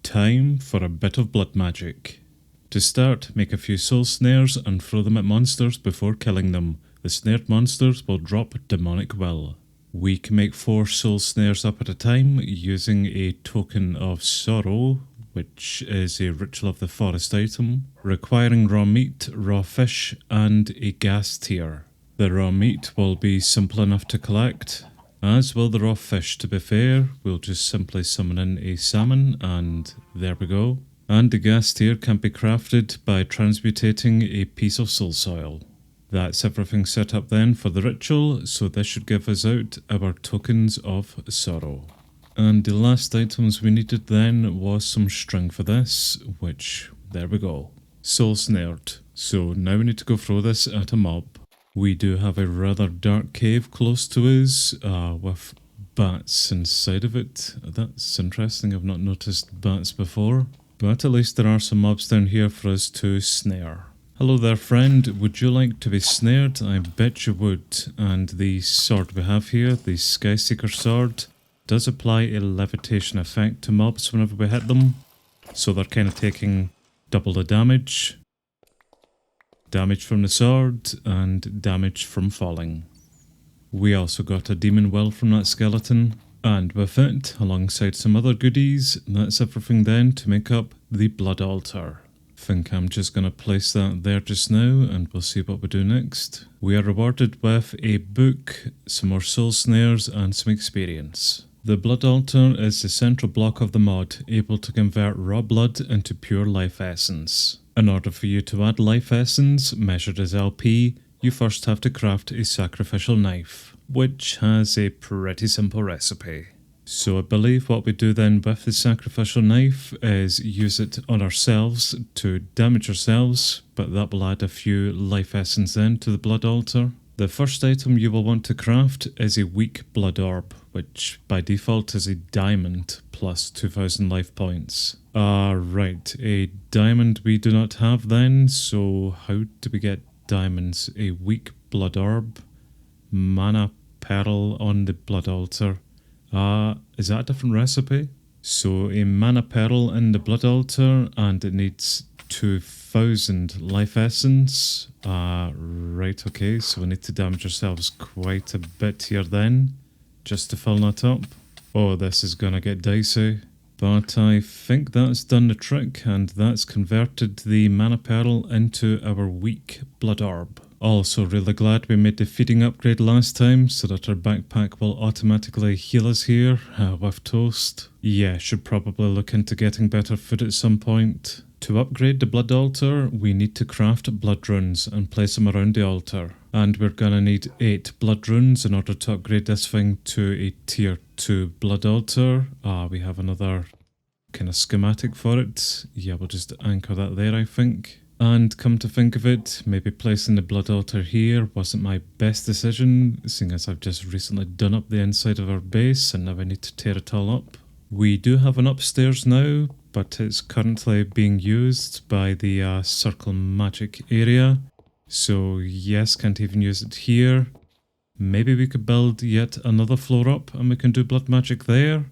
Time for a bit of blood magic. To start, make a few soul snares and throw them at monsters before killing them. The snared monsters will drop demonic will. We can make 4 soul snares up at a time using a token of sorrow, which is a ritual of the forest item, requiring raw meat, raw fish, and a gas tier. The raw meat will be simple enough to collect, as will the raw fish. To be fair, we'll just simply summon in a salmon, and there we go. And the gas tier can be crafted by transmutating a piece of soul soil. That's everything set up then for the ritual, so this should give us out our tokens of sorrow. And the last items we needed then was some string for this, which, there we go. Soul snared. So now we need to go throw this at a mob. We do have a rather dark cave close to us, with bats inside of it. That's interesting, I've not noticed bats before. But at least there are some mobs down here for us to snare. Hello there friend, would you like to be snared? I bet you would. And the sword we have here, the Skyseeker sword, does apply a levitation effect to mobs whenever we hit them. So they're kind of taking double the damage. Damage from the sword, and damage from falling. We also got a demon well from that skeleton, and with it, alongside some other goodies, that's everything then to make up the blood altar. Think I'm just going to place that there just now, and we'll see what we do next. We are rewarded with a book, some more soul snares, and some experience. The blood altar is the central block of the mod, able to convert raw blood into pure life essence. In order for you to add life essence, measured as LP, you first have to craft a sacrificial knife, which has a pretty simple recipe. So I believe what we do then with the sacrificial knife is use it on ourselves to damage ourselves, but that will add a few life essence then to the blood altar. The first item you will want to craft is a weak blood orb, which by default is a diamond plus 2000 life points. Right, a diamond we do not have then, so how do we get diamonds? A weak blood orb, mana pearl on the blood altar. Is that a different recipe? So a mana pearl in the blood altar, and it needs 2000 life essence. Right, okay, so we need to damage ourselves quite a bit here then, just to fill that up. Oh, this is gonna get dicey. But I think that's done the trick, and that's converted the mana pearl into our weak blood orb. Also really glad we made the feeding upgrade last time, so that our backpack will automatically heal us here with toast. Yeah, should probably look into getting better food at some point. To upgrade the blood altar, we need to craft blood runes and place them around the altar. And we're gonna need 8 blood runes in order to upgrade this thing to a tier 2 blood altar. We have another kind of schematic for it. Yeah, we'll just anchor that there, I think. And come to think of it, maybe placing the blood altar here wasn't my best decision, seeing as I've just recently done up the inside of our base and now I need to tear it all up. We do have an upstairs now, but it's currently being used by the circle magic area. So yes, can't even use it here. Maybe we could build yet another floor up and we can do blood magic there.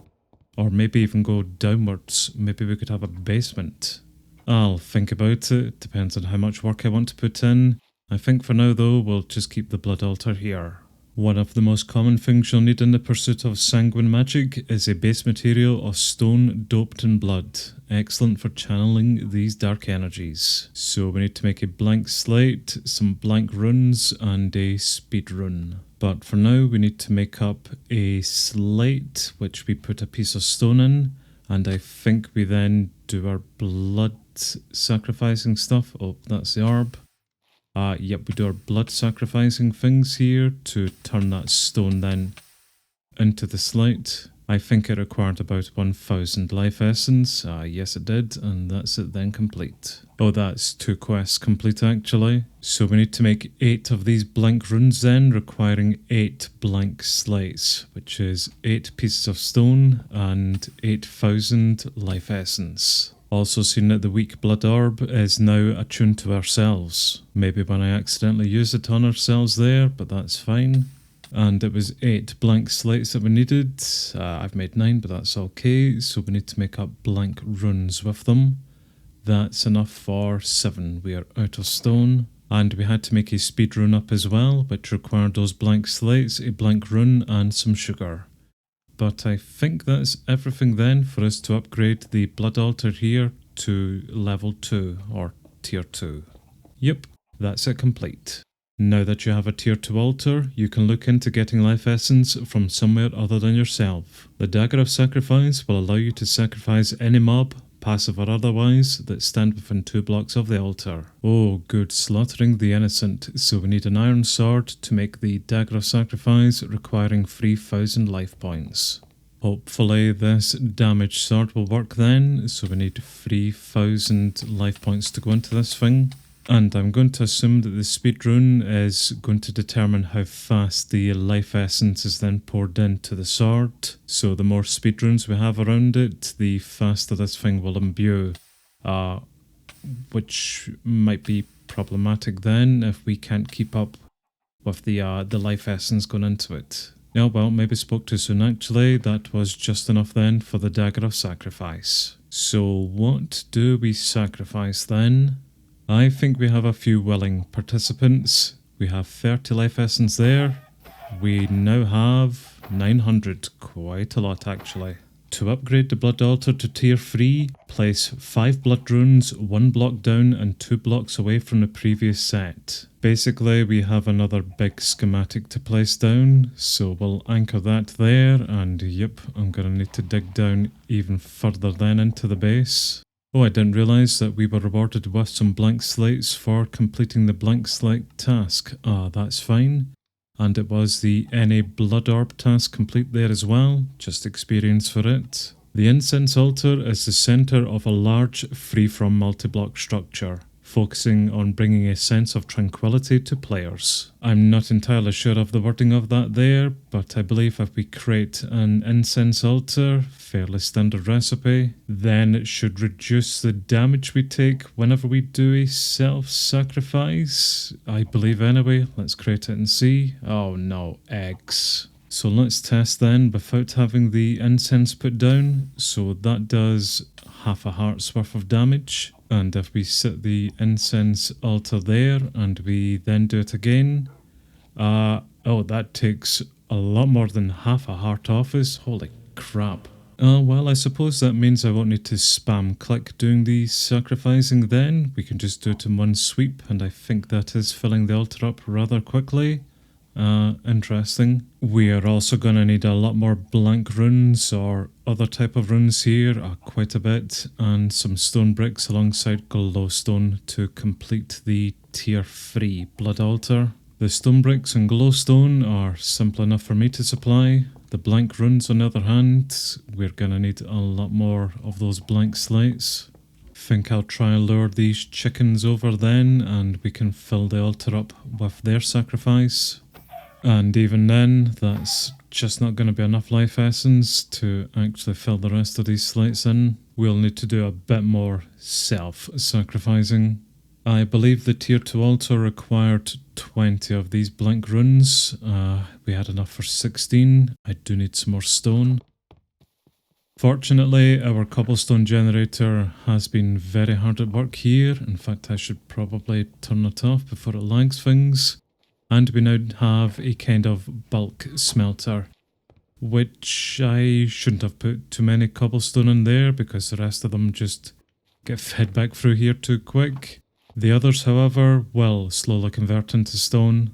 Or maybe even go downwards. Maybe we could have a basement. I'll think about it. Depends on how much work I want to put in. I think for now though, we'll just keep the blood altar here. One of the most common things you'll need in the pursuit of sanguine magic is a base material of stone doped in blood. Excellent for channeling these dark energies. So we need to make a blank slate, some blank runes, and a speed rune. But for now we need to make up a slate, which we put a piece of stone in, and I think we then do our blood sacrificing stuff. Oh, that's the orb. Yep, we do our blood sacrificing things here to turn that stone then into the slate. I think it required about 1000 life essence. Yes it did, and that's it then complete. Oh, that's 2 quests complete actually. So we need to make 8 of these blank runes then, requiring 8 blank slates, which is 8 pieces of stone and 8000 life essence. Also seen that the weak blood orb is now attuned to ourselves. Maybe when I accidentally use it on ourselves there, but that's fine. And it was 8 blank slates that we needed. I've made 9, but that's okay. So we need to make up blank runes with them. That's enough for 7. We are out of stone. And we had to make a speed rune up as well, which required those blank slates, a blank rune, and some sugar. But I think that's everything then for us to upgrade the blood altar here to level 2 or tier 2. Yep, that's it complete. Now that you have a tier 2 altar, you can look into getting life essence from somewhere other than yourself. The Dagger of Sacrifice will allow you to sacrifice any mob, passive or otherwise, that stand within 2 blocks of the altar. Oh, good, slaughtering the innocent, so we need an iron sword to make the Dagger of Sacrifice, requiring 3000 life points. Hopefully this damage sword will work then, so we need 3000 life points to go into this thing. And I'm going to assume that the speed rune is going to determine how fast the life essence is then poured into the sword. So the more speed runes we have around it, the faster this thing will imbue. Which might be problematic then if we can't keep up with the life essence going into it. Yeah, well, maybe spoke too soon actually. That was just enough then for the Dagger of Sacrifice. So what do we sacrifice then? I think we have a few willing participants. We have 30 life essence there. We now have 900, quite a lot actually. To upgrade the blood altar to tier 3, place 5 blood runes 1 block down and 2 blocks away from the previous set. Basically we have another big schematic to place down, so we'll anchor that there, and yep, I'm gonna need to dig down even further then into the base. Oh, I didn't realise that we were rewarded with some blank slates for completing the blank slate task. That's fine. And it was the any blood orb task complete there as well, just experience for it. The incense altar is the centre of a large free-from multi-block structure, focusing on bringing a sense of tranquility to players. I'm not entirely sure of the wording of that there, but I believe if we create an incense altar, fairly standard recipe, then it should reduce the damage we take whenever we do a self-sacrifice. I believe anyway. Let's create it and see. Oh no, eggs. So let's test then without having the incense put down. So that does half a heart's worth of damage. And if we set the incense altar there and we then do it again, oh, that takes a lot more than half a heart off us. Holy crap. Well, I suppose that means I won't need to spam click doing the sacrificing then. We can just do it in one sweep, and I think that is filling the altar up rather quickly. Interesting. We are also going to need a lot more blank runes or other type of runes here, quite a bit, and some stone bricks alongside glowstone to complete the tier 3 blood altar. The stone bricks and glowstone are simple enough for me to supply. The blank runes on the other hand, we're going to need a lot more of those blank slates. Think I'll try and lure these chickens over then, and we can fill the altar up with their sacrifice. And even then, that's just not going to be enough life essence to actually fill the rest of these slates in. We'll need to do a bit more self-sacrificing. I believe the tier 2 altar required 20 of these blank runes. We had enough for 16. I do need some more stone. Fortunately, our cobblestone generator has been very hard at work here. In fact, I should probably turn it off before it lags things. And we now have a kind of bulk smelter, which I shouldn't have put too many cobblestone in there because the rest of them just get fed back through here too quick. The others, however, will slowly convert into stone.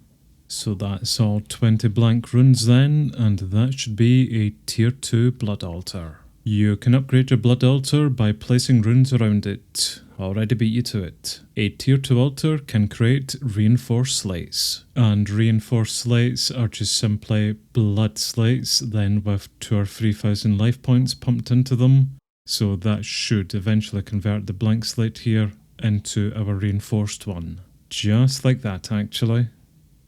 So that's all 20 blank runes then, and that should be a tier 2 blood altar. You can upgrade your blood altar by placing runes around it. Already beat you to it. A tier 2 altar can create reinforced slates. And reinforced slates are just simply blood slates, then with 2,000 or 3,000 life points pumped into them. So that should eventually convert the blank slate here into our reinforced one. Just like that actually.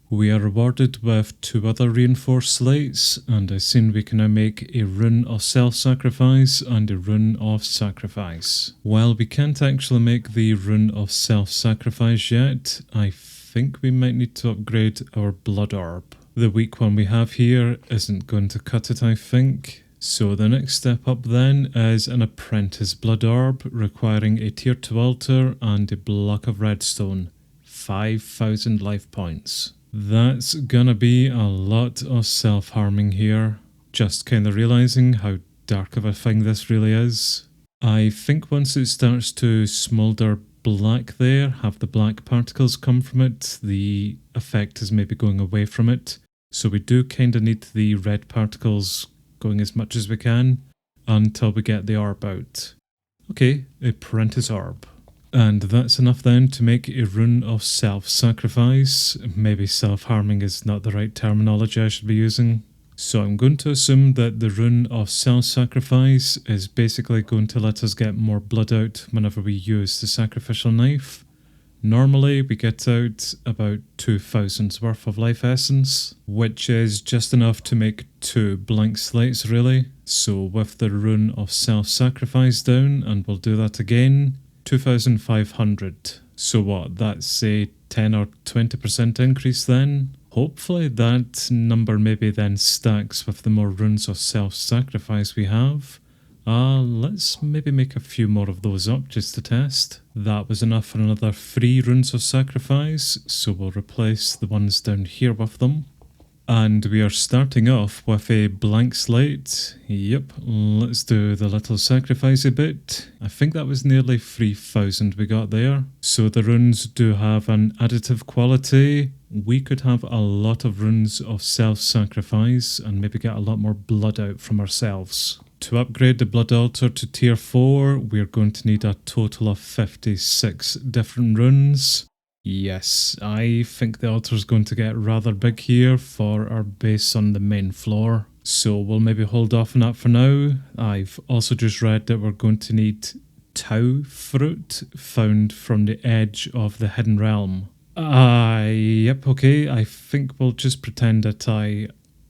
We are rewarded with 2 other reinforced slates, and I've seen we can now make a rune of self-sacrifice and a rune of sacrifice. While we can't actually make the rune of self-sacrifice yet, I think we might need to upgrade our blood orb. The weak one we have here isn't going to cut it, I think. So the next step up then is an apprentice blood orb requiring a tier 2 altar and a block of redstone. 5,000 life points. That's gonna be a lot of self-harming here. Just kinda realising how dark of a thing this really is. I think once it starts to smoulder black there, have the black particles come from it, the effect is maybe going away from it. So we do kinda need the red particles going as much as we can until we get the orb out. Okay, apprentice orb. And that's enough then to make a rune of self-sacrifice. Maybe self-harming is not the right terminology I should be using. So I'm going to assume that the rune of self-sacrifice is basically going to let us get more blood out whenever we use the sacrificial knife. Normally we get out about 2,000's worth of life essence, which is just enough to make 2 blank slates really. So with the rune of self-sacrifice down, and we'll do that again, 2,500. So what, that's a 10 or 20% increase then? Hopefully that number maybe then stacks with the more runes of self-sacrifice we have. Let's maybe make a few more of those up just to test. That was enough for another 3 runes of sacrifice, so we'll replace the ones down here with them. And we are starting off with a blank slate. Yep, let's do the little sacrificey bit. I think that was nearly 3,000 we got there. So the runes do have an additive quality. We could have a lot of runes of self-sacrifice and maybe get a lot more blood out from ourselves. To upgrade the blood altar to tier 4, we're going to need a total of 56 different runes. Yes, I think the altar's going to get rather big here for our base on the main floor. So we'll maybe hold off on that for now. I've also just read that we're going to need Tau fruit found from the edge of the hidden realm. Yep, okay, I think we'll just pretend that I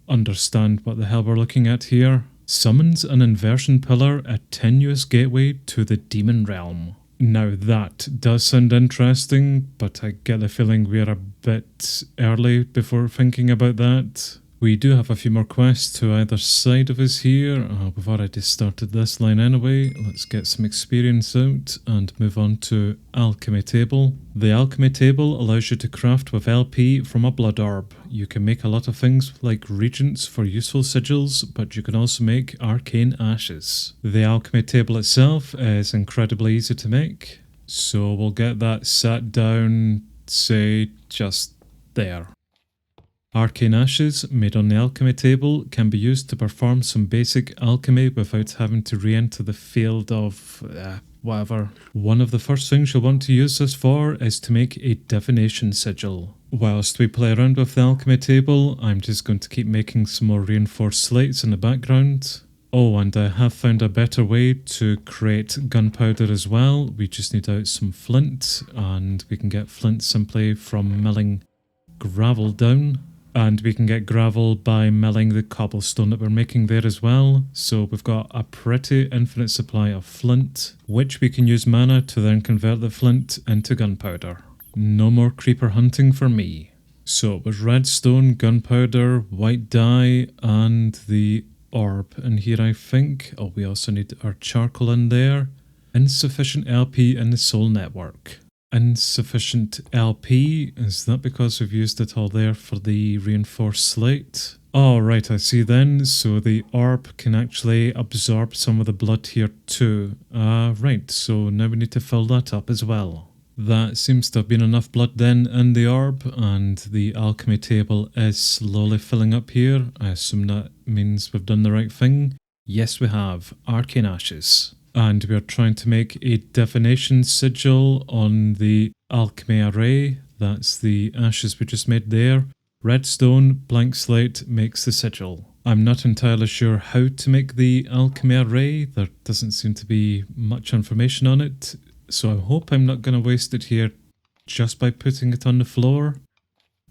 understand what the hell we're looking at here. Summons an inversion pillar, a tenuous gateway to the demon realm. Now that does sound interesting, but I get the feeling we're a bit early before thinking about that. We do have a few more quests to either side of us here. We've already started this line anyway. Let's get some experience out and move on to Alchemy table. The Alchemy table allows you to craft with LP from a blood orb. You can make a lot of things like regents for useful sigils, but you can also make arcane ashes. The Alchemy table itself is incredibly easy to make, so we'll get that sat down, say, just there. Arcane ashes made on the alchemy table can be used to perform some basic alchemy without having to re-enter the field of whatever. One of the first things you'll want to use this for is to make a divination sigil. Whilst we play around with the alchemy table, I'm just going to keep making some more reinforced slates in the background. Oh, and I have found a better way to create gunpowder as well. We just need out some flint, and we can get flint simply from milling gravel down. And we can get gravel by milling the cobblestone that we're making there as well. So we've got a pretty infinite supply of flint, which we can use mana to then convert the flint into gunpowder. No more creeper hunting for me. So it was redstone, gunpowder, white dye, and the orb in here, I think. Oh, we also need our charcoal in there. Insufficient LP in the soul network. Insufficient LP, is that because we've used it all there for the reinforced slate? Oh right, I see then, so the orb can actually absorb some of the blood here too. Right, so now we need to fill that up as well. That seems to have been enough blood then in the orb, and the alchemy table is slowly filling up here. I assume that means we've done the right thing. Yes we have, arcane ashes. And we are trying to make a divination sigil on the alchemy array. That's the ashes we just made there. Redstone, blank slate makes the sigil. I'm not entirely sure how to make the alchemy array. There doesn't seem to be much information on it. So I hope I'm not going to waste it here just by putting it on the floor.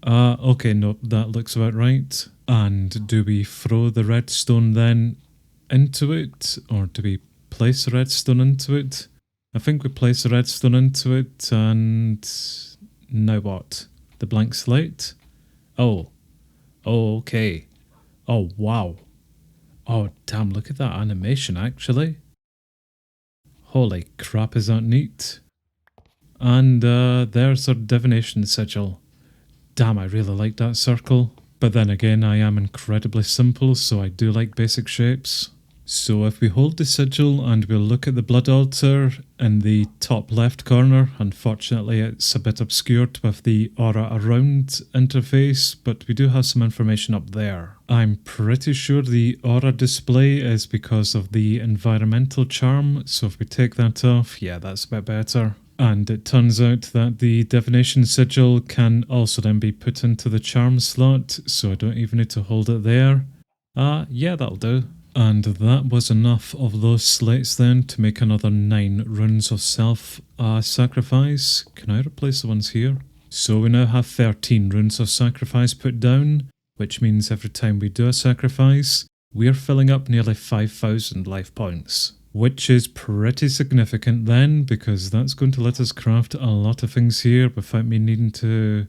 Okay, no, that looks about right. And do we throw the redstone then into it, or do we place the redstone into it? I think we place the redstone into it, and now what? The blank slate? Oh, Oh, okay. Oh, wow. Oh, damn, look at that animation, actually. Holy crap, is that neat? And there's our divination sigil. Damn, I really like that circle. But then again, I am incredibly simple, so I do like basic shapes. So if we hold the sigil and we'll look at the blood altar in the top left corner, unfortunately it's a bit obscured with the aura around interface, but we do have some information up there. I'm pretty sure the aura display is because of the environmental charm, so if we take that off, yeah, that's a bit better. And it turns out that the divination sigil can also then be put into the charm slot, so I don't even need to hold it there. Yeah, that'll do. And that was enough of those slates then to make another 9 runes of self-sacrifice. Can I replace the ones here? So we now have 13 runes of sacrifice put down, which means every time we do a sacrifice, we're filling up nearly 5,000 life points. Which is pretty significant then, because that's going to let us craft a lot of things here without me needing to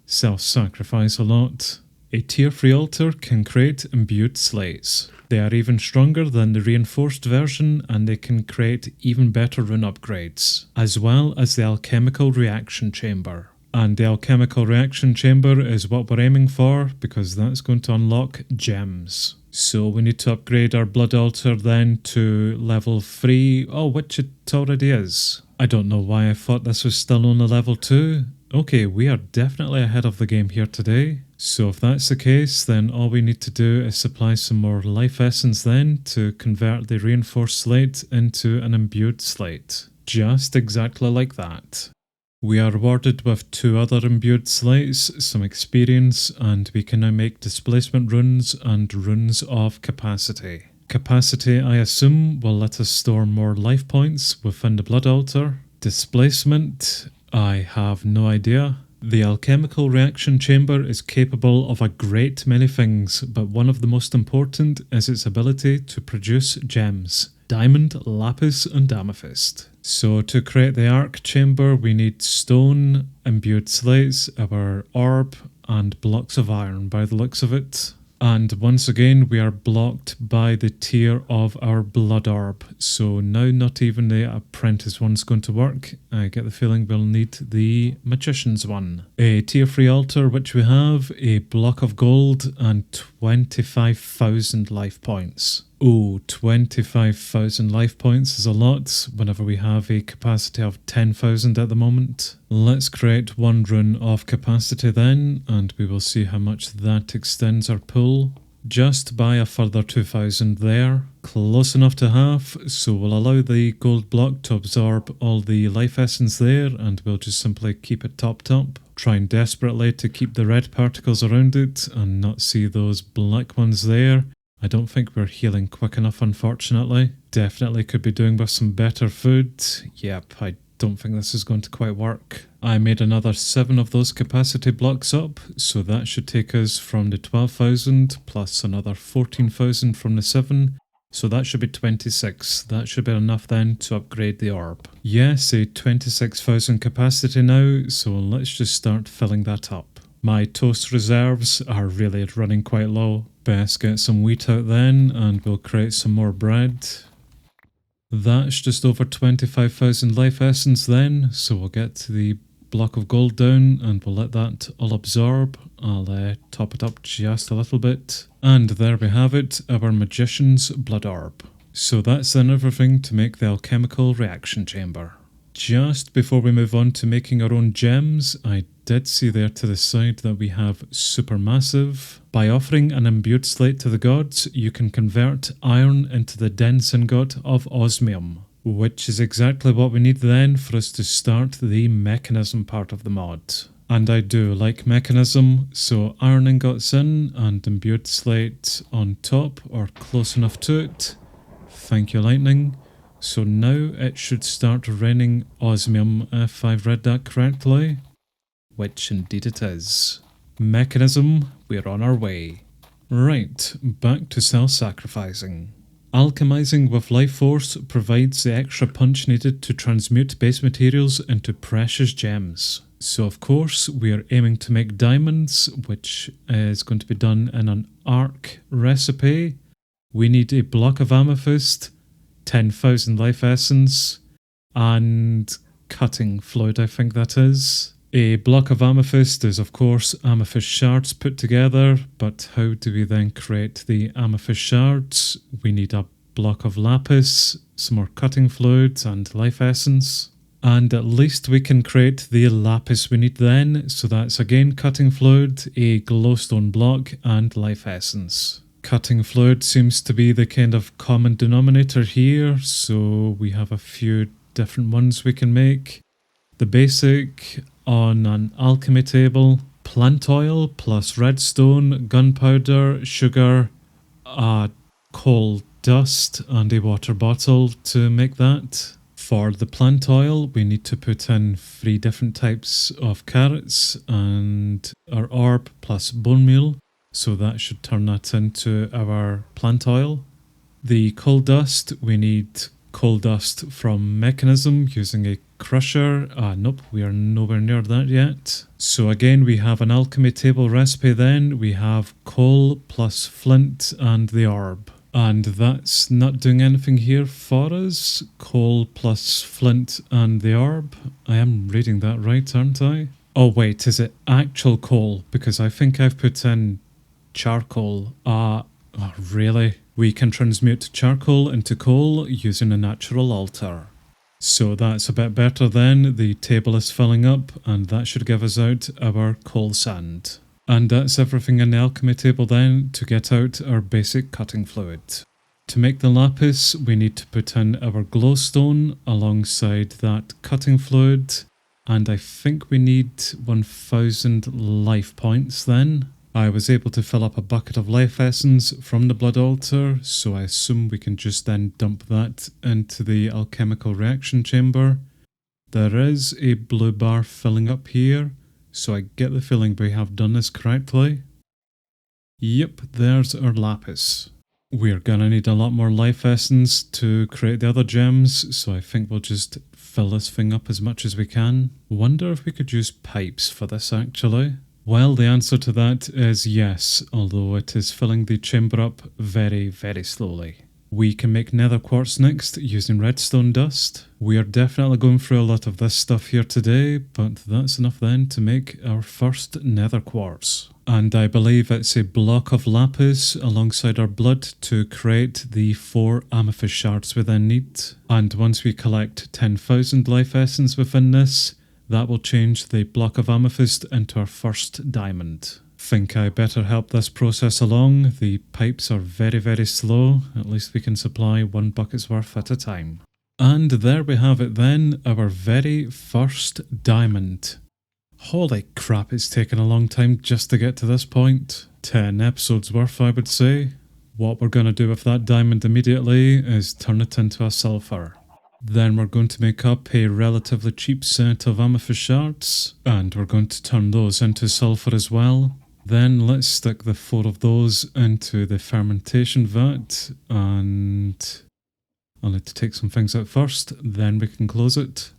self-sacrifice a lot. A tier-free altar can create imbued slates. They are even stronger than the reinforced version, and they can create even better rune upgrades, as well as the alchemical reaction chamber. And the alchemical reaction chamber is what we're aiming for, because that's going to unlock gems. So we need to upgrade our blood altar then to level 3, which it already is. I don't know why I thought this was still only level 2. Okay, we are definitely ahead of the game here today. So if that's the case, then all we need to do is supply some more life essence then to convert the reinforced slate into an imbued slate. Just exactly like that. We are rewarded with 2 other imbued slates, some experience, and we can now make displacement runes and runes of capacity. Capacity, I assume, will let us store more life points within the blood altar. Displacement, I have no idea. The alchemical reaction chamber is capable of a great many things, but one of the most important is its ability to produce gems. Diamond, lapis and amethyst. So to create the arc chamber we need stone, imbued slates, our orb and blocks of iron by the looks of it. And once again we are blocked by the tier of our blood orb, so now not even the apprentice one's going to work. I get the feeling we'll need the magician's one. A tier 3 altar which we have, a block of gold and 25,000 life points. Ooh, 25,000 life points is a lot whenever we have a capacity of 10,000 at the moment. Let's create 1 rune of capacity then, and we will see how much that extends our pool. Just by a further 2,000 there. Close enough to half, so we'll allow the gold block to absorb all the life essence there, and we'll just simply keep it top. Trying desperately to keep the red particles around it and not see those black ones there. I don't think we're healing quick enough, unfortunately. Definitely could be doing with some better food. Yep, I don't think this is going to quite work. I made another 7 of those capacity blocks up, so that should take us from the 12,000 plus another 14,000 from the 7. So that should be 26. That should be enough then to upgrade the orb. Yes, a 26,000 capacity now, so let's just start filling that up. My toast reserves are really running quite low. Best get some wheat out then, and we'll create some more bread. That's just over 25,000 life essence then, so we'll get to the block of gold down and we'll let that all absorb. I'll top it up just a little bit. And there we have it, our magician's blood orb. So that's then everything to make the alchemical reaction chamber. Just before we move on to making our own gems, I did see there to the side that we have supermassive. By offering an imbued slate to the gods, you can convert iron into the dense ingot of osmium, which is exactly what we need then for us to start the mechanism part of the mod. And I do like mechanism, so iron ingots in and imbued slate on top or close enough to it. Thank you, lightning. So now it should start raining osmium if I've read that correctly. Which indeed it is. Mechanism, we're on our way. Right, back to self-sacrificing. Alchemizing with life force provides the extra punch needed to transmute base materials into precious gems. So of course we are aiming to make diamonds, which is going to be done in an arc recipe. We need a block of amethyst, 10,000 life essence, and cutting fluid, I think that is. A block of amethyst is of course amethyst shards put together, but how do we then create the amethyst shards? We need a block of lapis, some more cutting fluid and life essence. And at least we can create the lapis we need then, so that's again cutting fluid, a glowstone block and life essence. Cutting fluid seems to be the kind of common denominator here, so we have a few different ones we can make. The basic on an alchemy table, plant oil plus redstone, gunpowder, sugar, coal dust and a water bottle to make that. For the plant oil, we need to put in 3 different types of carrots and our orb plus bone meal, so that should turn that into our plant oil. The coal dust, we need coal dust from mechanism using a crusher. Nope, we are nowhere near that yet. So again, we have an alchemy table recipe then. We have coal plus flint and the orb. And that's not doing anything here for us. Coal plus flint and the orb. I am reading that right, aren't I? Oh wait, is it actual coal? Because I think I've put in charcoal. Oh, really? We can transmute charcoal into coal using a natural altar. So that's a bit better then. The table is filling up and that should give us out our coal sand. And that's everything in the alchemy table then to get out our basic cutting fluid. To make the lapis, we need to put in our glowstone alongside that cutting fluid, and I think we need 1000 life points then. I was able to fill up a bucket of life essence from the blood altar, so I assume we can just then dump that into the alchemical reaction chamber. There is a blue bar filling up here, so I get the feeling we have done this correctly. Yep, there's our lapis. We're gonna need a lot more life essence to create the other gems, so I think we'll just fill this thing up as much as we can. Wonder if we could use pipes for this actually. Well, the answer to that is yes, although it is filling the chamber up very, very slowly. We can make nether quartz next using redstone dust. We are definitely going through a lot of this stuff here today, but that's enough then to make our first nether quartz. And I believe it's a block of lapis alongside our blood to create the 4 amethyst shards we then need. And once we collect 10,000 life essence within this, that will change the block of amethyst into our first diamond. Think I better help this process along. The pipes are very, very slow. At least we can supply 1 bucket's worth at a time. And there we have it then, our very first diamond. Holy crap, it's taken a long time just to get to this point. 10 episodes worth, I would say. What we're going to do with that diamond immediately is turn it into a sulfur. Then we're going to make up a relatively cheap set of amethyst shards, and we're going to turn those into sulfur as well. Then let's stick the 4 of those into the fermentation vat, and I'll need to take some things out first, then we can close it.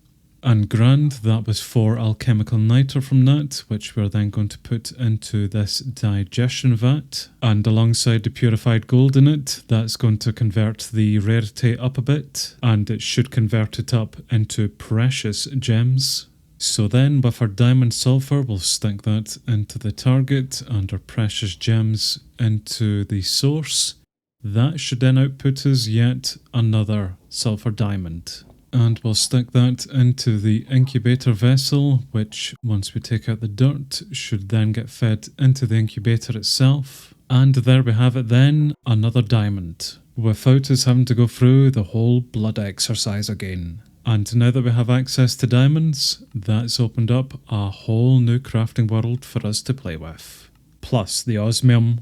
And grand, that was 4 alchemical niter from that, which we're then going to put into this digestion vat. And alongside the purified gold in it, that's going to convert the rarity up a bit, and it should convert it up into precious gems. So then with our diamond sulfur, we'll stick that into the target and our precious gems into the source. That should then output us yet another sulfur diamond. And we'll stick that into the incubator vessel, which once we take out the dirt, should then get fed into the incubator itself. And there we have it then, another diamond, without us having to go through the whole blood exercise again. And now that we have access to diamonds, that's opened up a whole new crafting world for us to play with. Plus the osmium.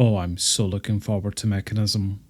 Oh, I'm so looking forward to mechanism.